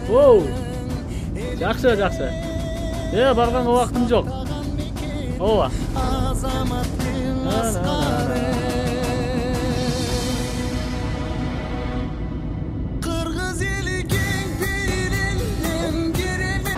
Оу. Жакшы, жакшы. Барганга убактым жок. Ооба. Кыргыз эли кең пейилинден кирели.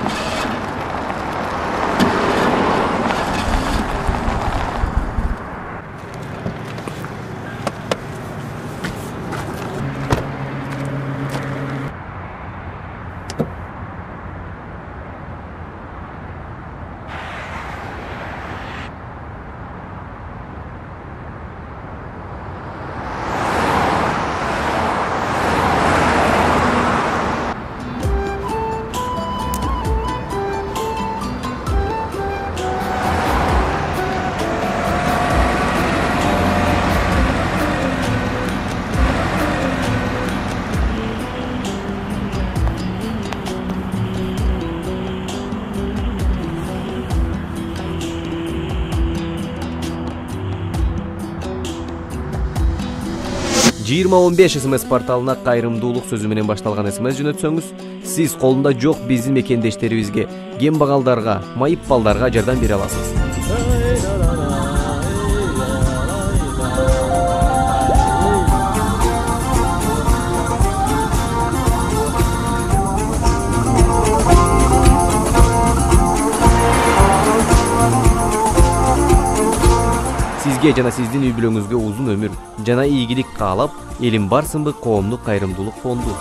SMS порталына кайрымдуулук сөзү менен башталган SMS жөнөтсөңүз, сиз колунда жок биздин мекендештерибизге, кем багалдарга, майып балдарга жардам бере аласыз. Сизге жана сиздин үй бүлөңүзгө узун өмүр жана ийгилик каалап, Элим барсынбы коомдук кайрымдуулук фонду.